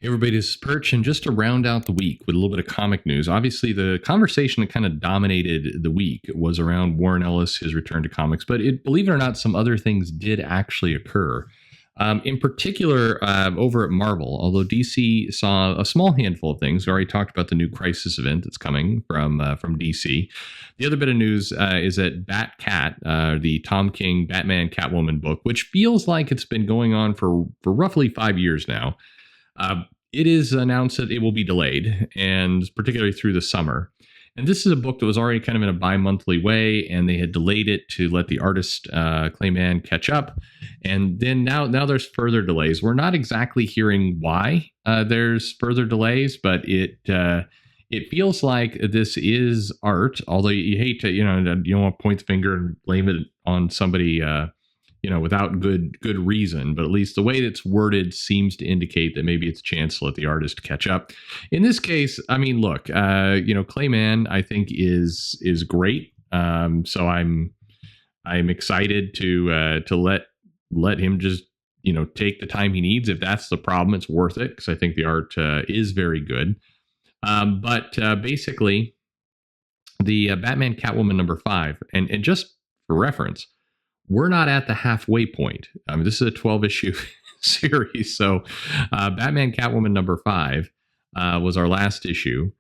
Everybody, this is Perch, and just to round out the week with a little bit of comic news. Obviously, the conversation that kind of dominated the week was around Warren Ellis, his return to comics, but believe it or not, some other things did actually occur. In particular, over at Marvel, although DC saw a small handful of things. We already talked about the new Crisis event that's coming from DC. The other bit of news is that Bat-Cat, the Tom King Batman Catwoman book, which feels like it's been going on for roughly 5 years now. It is announced that it will be delayed, and particularly through the summer. And this is a book that was already kind of in a bi-monthly way, and they had delayed it to let the artist, Clayman, catch up. And then now there's further delays. We're not exactly hearing why there's further delays, but it feels like this is art. Although you hate to, you don't want to point the finger and blame it on somebody, without good reason, but at least the way it's worded seems to indicate that maybe it's a chance to let the artist catch up. In this case, I mean, look, Clayman, I think is great. So I'm excited to let him just, take the time he needs. If that's the problem, it's worth it, because I think the art is very good. But basically, the Batman Catwoman number 5, and just for reference, we're not at the halfway point. I mean, this is a 12-issue series. So Batman Catwoman number 5 was our last issue,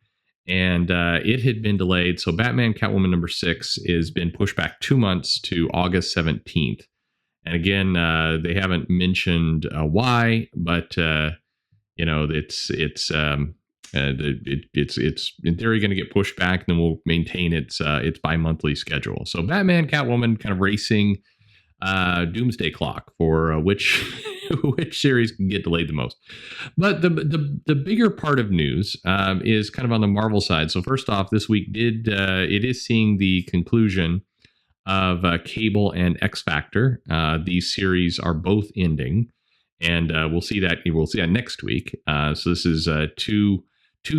and it had been delayed. So Batman Catwoman number 6 has been pushed back 2 months to August 17th. And again, they haven't mentioned why, but it's in theory going to get pushed back, and then we'll maintain its bi-monthly schedule. So Batman Catwoman kind of racing doomsday clock for which series can get delayed the most. But the bigger part of news is kind of on the Marvel side. So first off, this week it is seeing the conclusion of Cable and X Factor. These series are both ending, and we'll see that next week. So this is two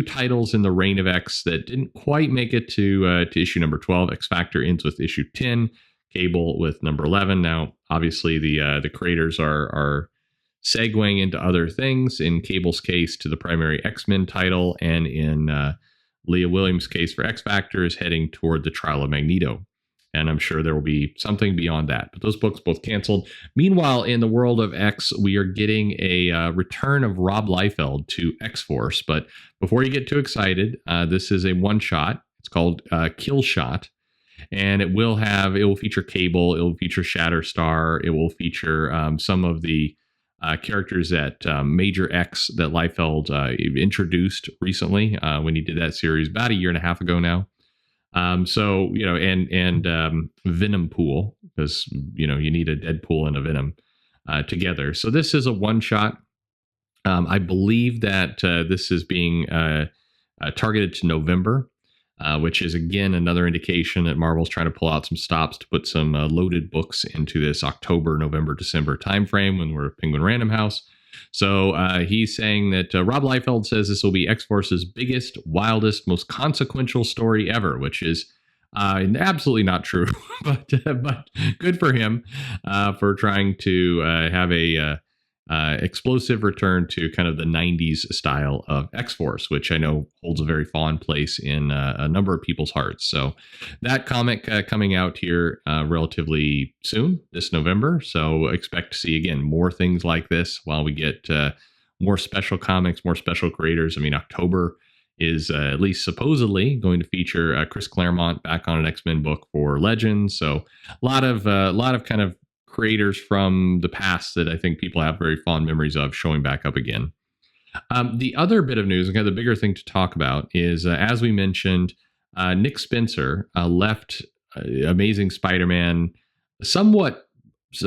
titles in the Reign of X that didn't quite make it to issue number 12. X Factor ends with issue 10. Cable with number 11. Now, obviously, the creators are segueing into other things. In Cable's case, to the primary X-Men title, and in Leah Williams' case for X Factor, is heading toward the Trial of Magneto. And I'm sure there will be something beyond that. But those books both canceled. Meanwhile, in the world of X, we are getting a return of Rob Liefeld to X-Force. But before you get too excited, this is a one-shot. It's called Kill Shot. And it will feature Cable, it will feature Shatterstar, it will feature some of the characters at Major X that Liefeld introduced recently when he did that series about a year and a half ago now. And Venom Pool, because you need a Deadpool and a Venom together. So this is a one shot. I believe that this is being targeted to November. Which is, again, another indication that Marvel's trying to pull out some stops to put some loaded books into this October, November, December timeframe when we're Penguin Random House. So he's saying that Rob Liefeld says this will be X-Force's biggest, wildest, most consequential story ever, which is absolutely not true, but good for him for trying to have a explosive return to kind of the 90s style of X-Force, which I know holds a very fond place in a number of people's hearts. So that comic coming out here relatively soon, this November. So expect to see, again, more things like this while we get more special comics, more special creators. I mean, October is at least supposedly going to feature Chris Claremont back on an X-Men book for Legends. So a lot of kind of creators from the past that I think people have very fond memories of showing back up again. The other bit of news, and kind of the bigger thing to talk about, is as we mentioned, Nick Spencer left Amazing Spider-Man somewhat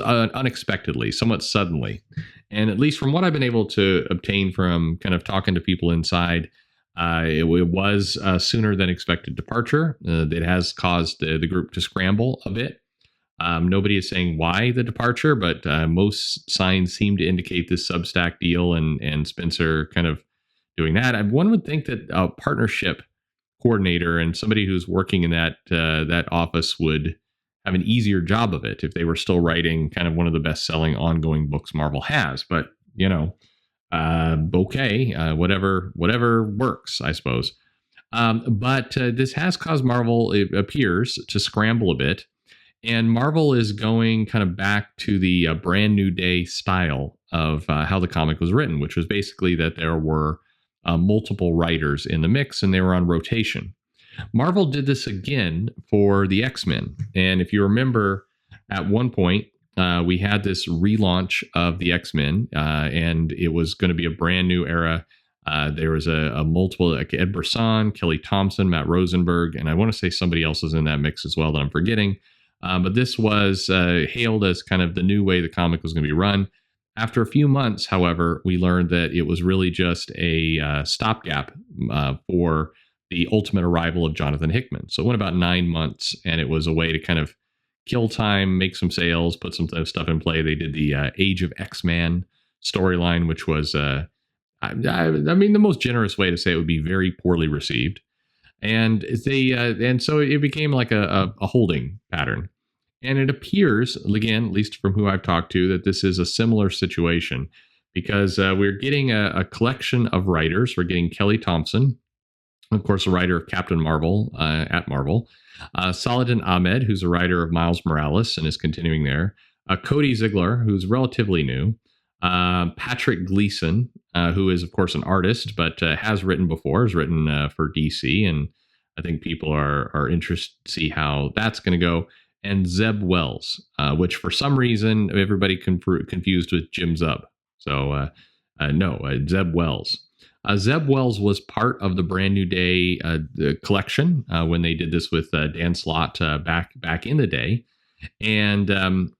unexpectedly, somewhat suddenly. And at least from what I've been able to obtain from kind of talking to people inside, it was a sooner than expected departure that has caused the group to scramble a bit. Nobody is saying why the departure, but most signs seem to indicate this Substack deal and Spencer kind of doing that. One would think that a partnership coordinator and somebody who's working in that office would have an easier job of it if they were still writing kind of one of the best-selling ongoing books Marvel has. But, Okay, whatever works, I suppose. But this has caused Marvel, it appears, to scramble a bit. And Marvel is going kind of back to the brand new day style of how the comic was written, which was basically that there were multiple writers in the mix and they were on rotation. Marvel did this again for the X-Men. And if you remember, at one point, we had this relaunch of the X-Men, and it was going to be a brand new era. There was a multiple, like Ed Brisson, Kelly Thompson, Matt Rosenberg, and I want to say somebody else is in that mix as well that I'm forgetting. But this was hailed as kind of the new way the comic was going to be run. After a few months, however, we learned that it was really just a stopgap for the ultimate arrival of Jonathan Hickman. So it went about 9 months, and it was a way to kind of kill time, make some sales, put some stuff in play. They did the Age of X-Man storyline, which was, I mean, the most generous way to say it would be very poorly received. And and so it became like a holding pattern. And it appears, again, at least from who I've talked to, that this is a similar situation because we're getting a collection of writers. We're getting Kelly Thompson, of course, a writer of Captain Marvel at Marvel. Saladin Ahmed, who's a writer of Miles Morales and is continuing there. Cody Ziegler, who's relatively new. Patrick Gleason, who is, of course, an artist, but has written before, has written for DC. And I think people are interested to see how that's going to go. And Zeb Wells, which for some reason everybody confused with Jim Zub. So no, Zeb Wells. Zeb Wells was part of the Brand New Day collection when they did this with Dan Slott back in the day. And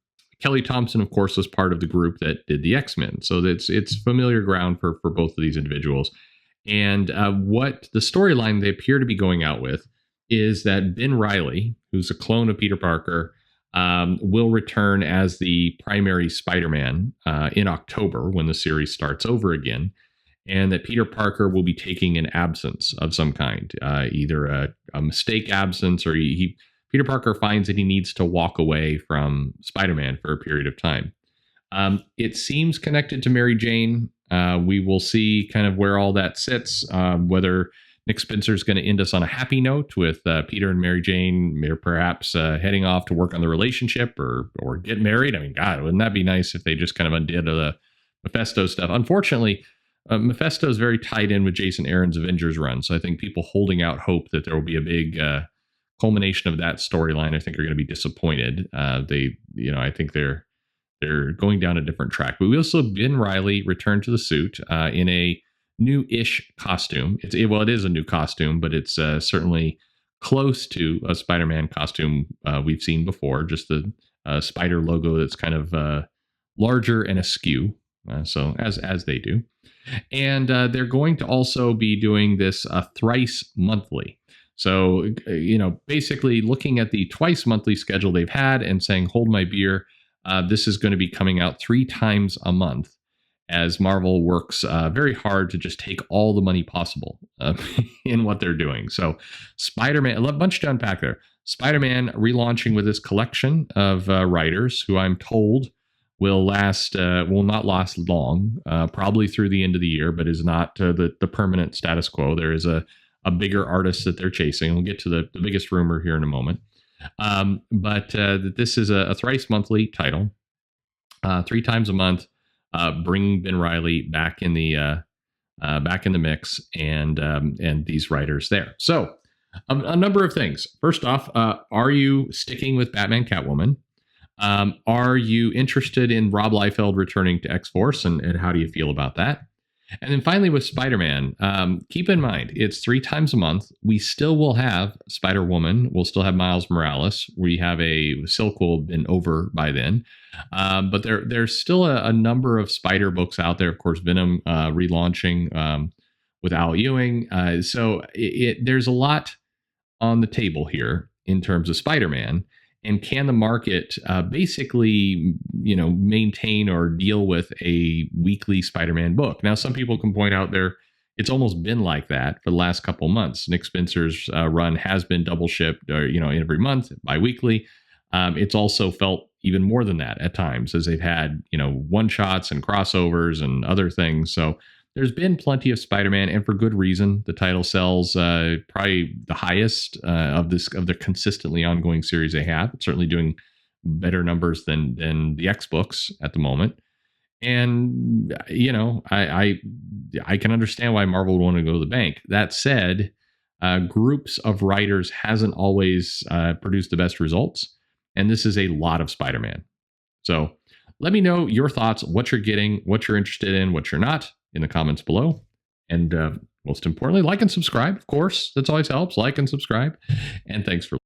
Kelly Thompson, of course, was part of the group that did the X-Men. So it's familiar ground for both of these individuals. And what the storyline they appear to be going out with is that Ben Reilly, who's a clone of Peter Parker, will return as the primary Spider-Man in October when the series starts over again. And that Peter Parker will be taking an absence of some kind, either a mistake absence or Peter Parker finds that he needs to walk away from Spider-Man for a period of time. It seems connected to Mary Jane. We will see kind of where all that sits, whether Nick Spencer is going to end us on a happy note with Peter and Mary Jane, perhaps heading off to work on the relationship or get married. I mean, God, wouldn't that be nice if they just kind of undid the Mephisto stuff? Unfortunately, Mephisto is very tied in with Jason Aaron's Avengers run. So I think people holding out hope that there will be a big culmination of that storyline, I think, are going to be disappointed. I think they're going down a different track. But we also Ben Reilly returned to the suit in a new-ish costume. It is a new costume, but it's certainly close to a Spider-Man costume we've seen before. Just the spider logo that's kind of larger and askew. So as they do. And they're going to also be doing this thrice monthly. So, basically looking at the twice monthly schedule they've had and saying, hold my beer, this is going to be coming out 3 times a month as Marvel works very hard to just take all the money possible in what they're doing. So Spider-Man, a bunch to unpack there. Spider-Man relaunching with this collection of writers who I'm told will not last long, probably through the end of the year, but is not the permanent status quo. There is a bigger artist that they're chasing. We'll get to the biggest rumor here in a moment. But this is a thrice monthly title, 3 times a month, bringing Ben Reilly back in the mix and these writers there. So a number of things. First off, are you sticking with Batman Catwoman? Are you interested in Rob Liefeld returning to X-Force, and how do you feel about that? And then finally with Spider-Man, keep in mind, it's 3 times a month. We still will have Spider-Woman. We'll still have Miles Morales. We have Silk will have been over by then. But there's still a number of Spider books out there. Of course, Venom relaunching with Al Ewing. So there's a lot on the table here in terms of Spider-Man. And can the market basically, maintain or deal with a weekly Spider-Man book? Now, some people can point out it's almost been like that for the last couple months. Nick Spencer's run has been double shipped, every month, bi-weekly. It's also felt even more than that at times, as they've had, one shots and crossovers and other things. So there's been plenty of Spider-Man, and for good reason. The title sells probably the highest of the consistently ongoing series they have. It's certainly doing better numbers than the X books at the moment. And I can understand why Marvel would want to go to the bank. That said, groups of writers hasn't always produced the best results, and this is a lot of Spider-Man. So let me know your thoughts, what you're getting, what you're interested in, what you're not, in the comments below. And most importantly, like and subscribe. Of course, that always helps. Like and subscribe. And thanks for